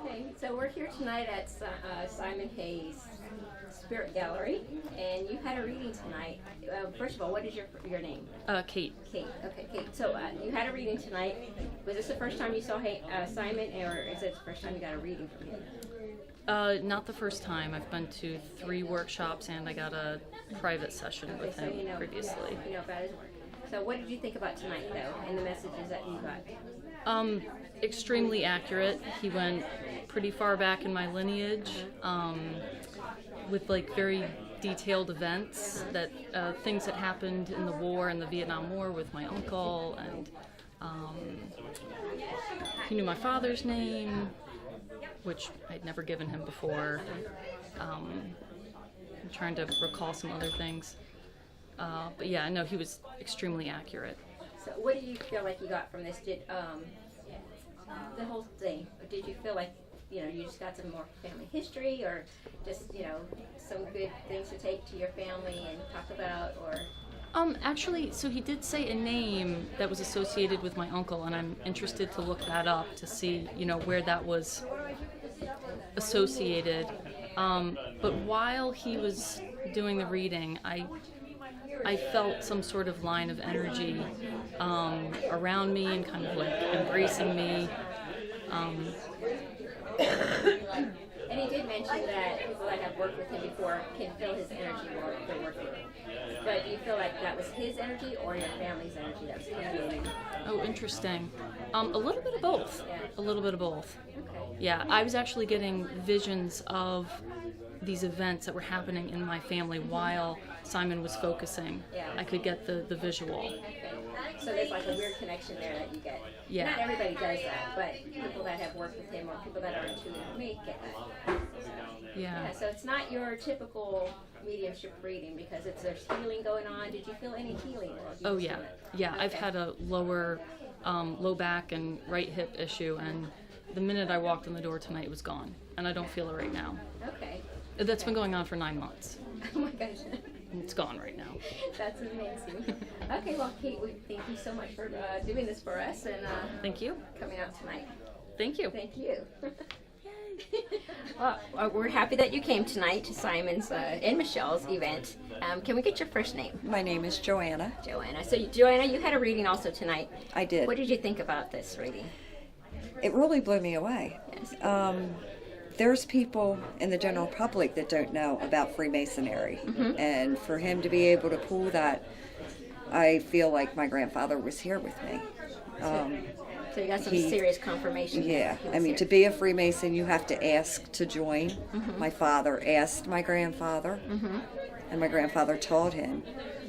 Okay, so we're here tonight at Simon Hayes Spirit Gallery, and you had a reading tonight. First of all, what is your name? Kate. Kate. Okay, Kate. So you had a reading tonight. Was this the first time you saw Simon, or is it the first time you got a reading from him? Not the first time. I've been to 3 workshops and I got a private session with him previously. You know about his work. So what did you think about tonight, though, and the messages that you got? Extremely accurate. He went pretty far back in my lineage, with like very detailed events that things that happened in the war, in the Vietnam War, with my uncle, and he knew my father's name, which I'd never given him before. I'm trying to recall some other things. But yeah, no, he was extremely accurate. So what do you feel like you got from this? Did the whole thing, did you feel like, you just got some more family history, or just, some good things to take to your family and talk about, or? Actually, so he did say a name that was associated with my uncle, and I'm interested to look that up to see, where that was associated. But while he was doing the reading, I felt some sort of line of energy around me and kind of like embracing me. And he did mention that people that have worked with him before can feel his energy while they're working. But do you feel like that was his energy or your family's energy that was communicating? Oh, interesting. A little bit of both. Yeah. A little bit of both. Okay. Yeah, I was actually getting visions of these events that were happening in my family while Simon was focusing. Yeah. I could get the visual. Okay. So there's like a weird connection there that you get. Yeah. Not everybody does that, but people that have worked with him or people that are intuitive may get that. Yeah. So it's not your typical mediumship reading because there's healing going on. Did you feel any healing? Oh yeah. Yeah, I've had a low back and right hip issue, and the minute I walked in the door tonight, it was gone, and I don't feel it right now. Okay. That's been going on for 9 months. Oh my gosh. It's gone right now. That's amazing. Okay, well, Kate, thank you so much for doing this for us and Thank you. coming out tonight. Thank you. Thank you. Well, we're happy that you came tonight to Simon's and Michelle's event. Can we get your first name? My name is Joanna. Joanna. So, Joanna, you had a reading also tonight. I did. What did you think about this reading? It really blew me away. Yes. There's people in the general public that don't know about Freemasonry. Mm-hmm. And for him to be able to pull that, I feel like my grandfather was here with me. So you got some serious confirmation. Yeah, He was I mean, here. to be a Freemason, you have to ask to join. Mm-hmm. My father asked my grandfather, Mm-hmm. and my grandfather taught him,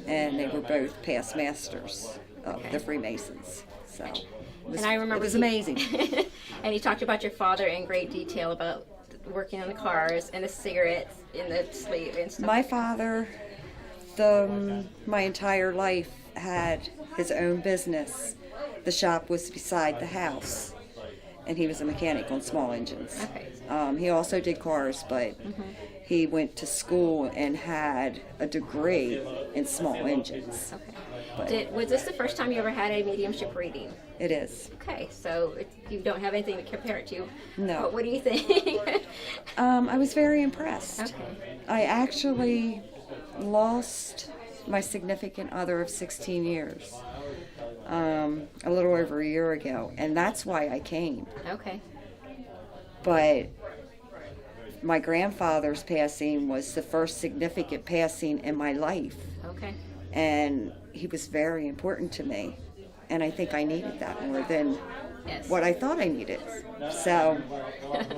and they were both past masters of Okay. the Freemasons. So it was, And I remember it was amazing. And he talked about your father in great detail about working on the cars and the cigarettes in the sleeve and stuff. My father, my entire life, had his own business. The shop was beside the house, and he was a mechanic on small engines. Okay. He also did cars, but he went to school and had a degree in small engines. Okay. Was this the first time you ever had a mediumship reading? It is. Okay, so you don't have anything to compare it to. No. But what do you think? I was very impressed. Okay. I actually lost my significant other of 16 years a little over a year ago, and that's why I came. Okay. But my grandfather's passing was the first significant passing in my life, Okay. and he was very important to me, and I think I needed that more than Yes. what I thought I needed. So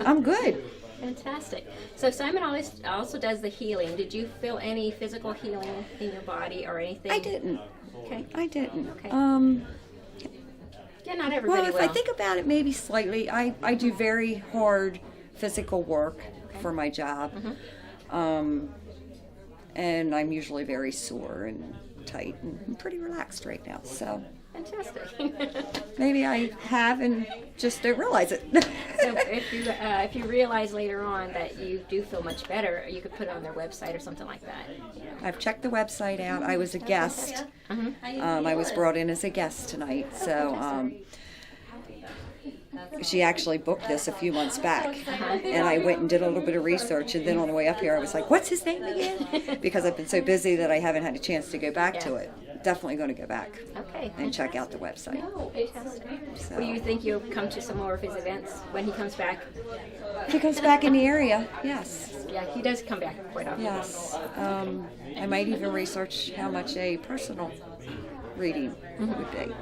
I'm good. Fantastic. So Simon also does the healing. Did you feel any physical healing in your body or anything? I didn't. Okay. I didn't. Okay. Yeah, not everybody Well, if I think about it, maybe slightly. I do very hard physical work for my job, and I'm usually very sore and tight, and I'm pretty relaxed right now. So Fantastic. maybe I have and just don't realize it. So if you realize later on that you do feel much better, you could put it on their website or something like that. I've checked the website out. I was a guest. I was brought in as a guest tonight, so she actually booked this a few months back, and I went and did a little bit of research, and then on the way up here I was like, what's his name again? Because I've been so busy that I haven't had a chance to go back to it. Definitely going to go back and check out the website. Fantastic. So, Well, do you think you'll come to some more of his events when he comes back? if he comes back in the area, yes. Yeah, he does come back quite often. Yes. I might even research how much a personal reading would be.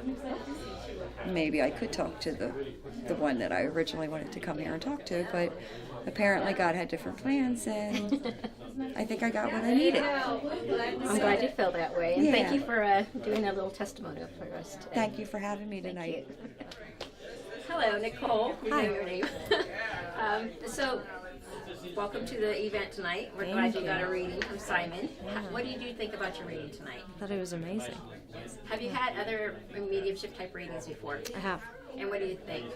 Maybe I could talk to the one that I originally wanted to come here and talk to, but apparently God had different plans, and I think I got what I needed. I'm glad you feel that way, and thank you for doing a little testimonial for us today. Thank you for having me tonight. Hello, Nicole. Hi. Your name. So, welcome to the event tonight. We're glad you got a reading from Simon. What did you think about your reading tonight? I thought it was amazing. Have you had other mediumship type readings before? I have. And what do you think?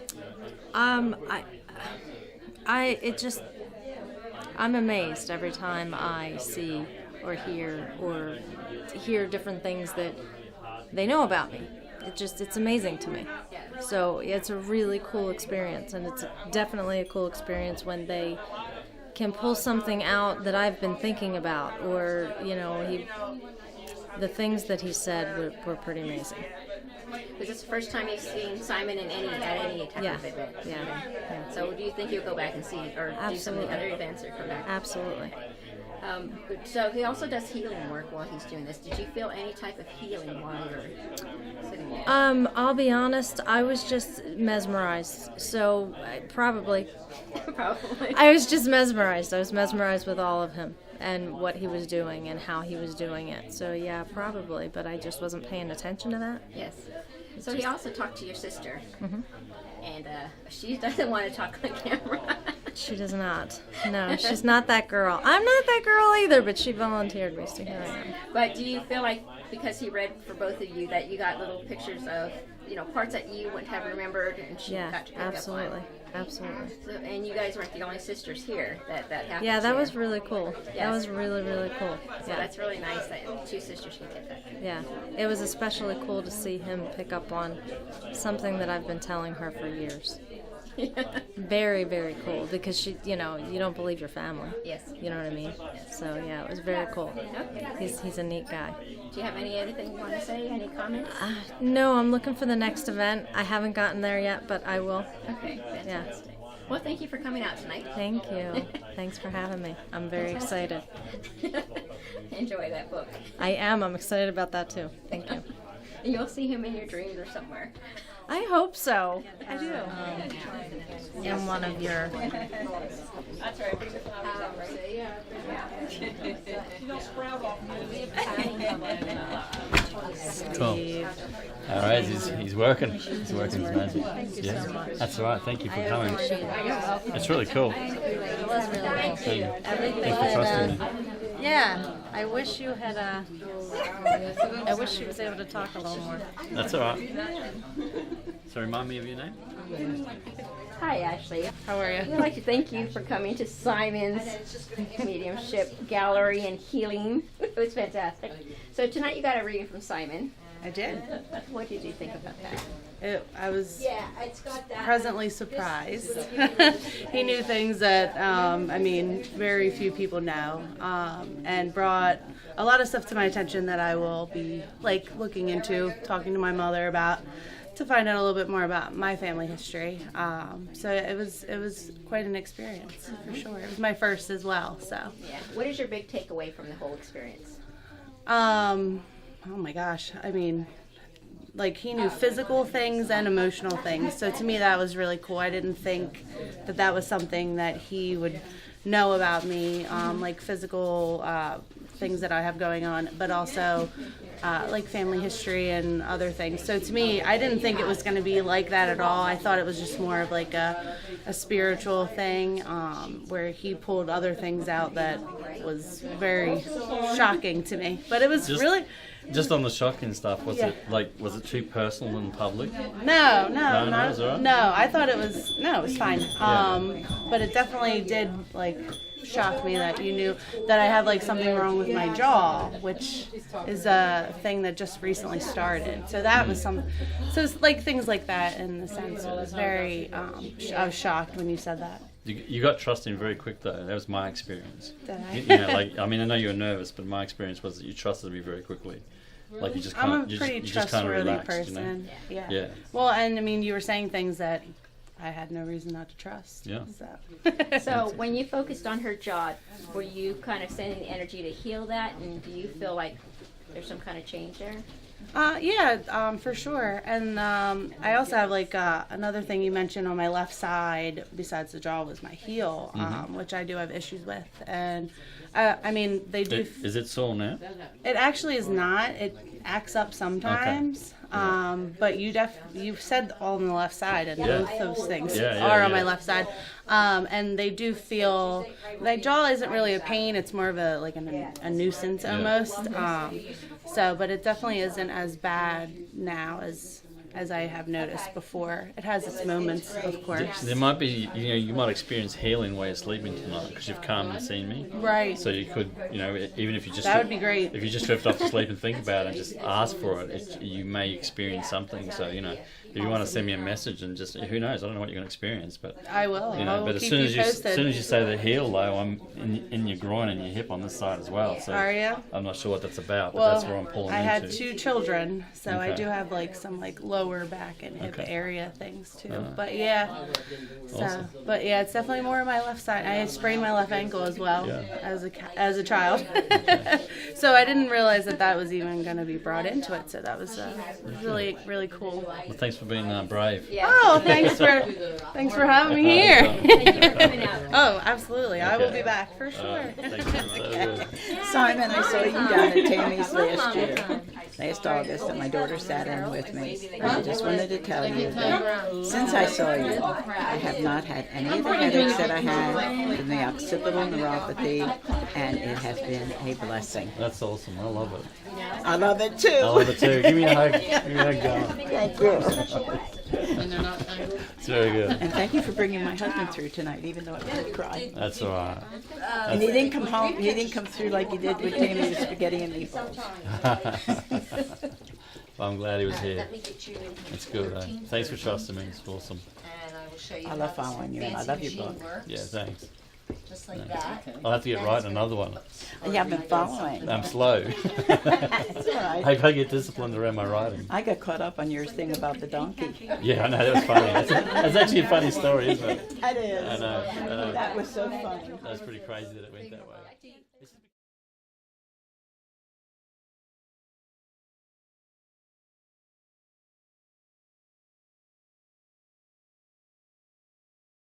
I'm amazed every time I see or hear different things that they know about me. It's amazing to me. So it's a really cool experience, and it's definitely a cool experience when they can pull something out that I've been thinking about, or the things that he said were pretty amazing. Was this the first time you've seen Simon at any type of event? Yeah. So do you think you'll go back and see, or do some of the other events or come back? Absolutely. So he also does healing work while he's doing this. Did you feel any type of healing while you were sitting there? I'll be honest, I was just mesmerized. So probably. I was just mesmerized. I was mesmerized with all of him and what he was doing and how he was doing it. So yeah, probably, but I just wasn't paying attention to that. Yes. So he also talked to your sister, and she doesn't want to talk on camera. She does not. No, she's not that girl. I'm not that girl either, but she volunteered me, so here I am. But do you feel like, because he read for both of you, that you got little pictures of, parts that you wouldn't have remembered, and she got to pick absolutely. up on? Absolutely. So, and you guys weren't the only sisters here that happened. Yeah, that to. was really cool. Yes. That was really, really cool. So that's really nice that two sisters can get that. Yeah, it was especially cool to see him pick up on something that I've been telling her for years. Very, very cool, because she, you don't believe your family. Yes. You know what I mean? So yeah, it was very cool. Okay. He's a neat guy. Do you have anything you want to say? Any comments? No, I'm looking for the next event. I haven't gotten there yet, but I will. Okay, fantastic. Yeah. Well, thank you for coming out tonight. Thank you. Thanks for having me. I'm very excited. Enjoy that book. I am. I'm excited about that too. Thank you. You'll see him in your dreams or somewhere. I hope so. I do. I'm one of your... That's right. Steve. All right, he's working. He's working his magic. Yeah, that's all right. Thank you for coming. It's really cool. It was really cool. Thank you. Everything Thanks for trusting me. Yeah, I wish you had I wish she was able to talk a little more. That's all right. So remind me of your name. Hi, Ashley. How are you? I'd like to thank you for coming to Simon's Mediumship Gallery and Healing. It was fantastic. So tonight you got a reading from Simon. I did. What did you think about that? I was pleasantly surprised. He knew things that, very few people know, and brought a lot of stuff to my attention that I will be, looking into, talking to my mother about, to find out a little bit more about my family history. So it was quite an experience, for sure. It was my first as well, so. Yeah. What is your big takeaway from the whole experience? Oh my gosh, he knew physical things and emotional things, so to me that was really cool. I didn't think that was something that he would know about me, physical things that I have going on, but also family history and other things. So to me, I didn't think it was going to be like that at all. I thought it was just more of a spiritual thing, where he pulled other things out that was very shocking to me. But it was really... Just on the shocking stuff, was it too personal and public? No, it was all right? no. I thought it was fine. But it definitely did shocked me that you knew that I have like something wrong with my jaw, which is a thing that just recently started. So that was so it's like things like that in the sense. It was very, I was shocked when you said that. You got trusting very quick though. That was my experience. Did I? You know, like I mean, I know you were nervous, but my experience was that you trusted me very quickly. Like you just kind I'm of, a pretty trustworthy person. You know? Yeah. Well, and I mean, you were saying things that I had no reason not to trust. Yeah. So, So when you focused on her jaw, were you kind of sending the energy to heal that, and do you feel like there's some kind of change there? yeah, for sure. And I also have like another thing you mentioned on my left side, besides the jaw, was my heel, which I do have issues with. And I mean, they do. Is it sore now? It actually is not. It acts up sometimes. But you've said all on the left side, and both those things are on my left side. And they do feel like jaw isn't really a pain; it's more of a nuisance almost. But it definitely isn't as bad now as I have noticed before. It has its moments, of course. There might be, you might experience healing while you're sleeping tonight because you've come and seen me. Right. So you could, even if you just... That would be great. If you just drift off to sleep and think about it and just ask for it, you may experience something. So, if you want to send me a message and just, who knows, I don't know what you're going to experience, but... I will. I will but as keep soon you as posted. you say the heel, though, I'm in your groin and your hip on this side as well. So Are you? I'm not sure what that's about, but Well, that's where I'm pulling I into. had 2 children, so I Okay. do have some lower back and hip Okay. area things too. But yeah, Awesome. but yeah, it's definitely more on my left side. I sprained my left ankle as well as a child, so I didn't realize that was even going to be brought into it. So that was really really cool. Well, thanks for being brave. Yeah. Oh, thanks for having me here. Thank you for coming out. Oh, absolutely, I will Okay. be back for sure. Thanks very much. Simon, I saw you down at Tammy's last year, last August, and my daughter sat in with me. I just wanted to tell you that since I saw you, I have not had any of the headaches that I had from the occipital neuropathy, and it has been a blessing. That's awesome. I love it. I love it too. I love it too. Give me a hug. Give me a hug, John. Thank you. It's very good. And thank you for bringing my husband through tonight, even though I made him cry. That's all right. And he didn't come home. He didn't come through like he did with Tammy's spaghetti and meatballs. Well, I'm glad he was here. It's good. Thanks for trusting me. It's awesome. I love following you, and I love your book. Yeah, thanks. Just like that. I'll have to get writing another one. Yeah, I've been following. I'm slow. It's all right. I gotta get disciplined around my writing. I got caught up on your thing about the donkey. Yeah, I know, that was funny. That's actually a funny story, isn't it? That is. I know. That was so funny. That's pretty crazy that it went that way.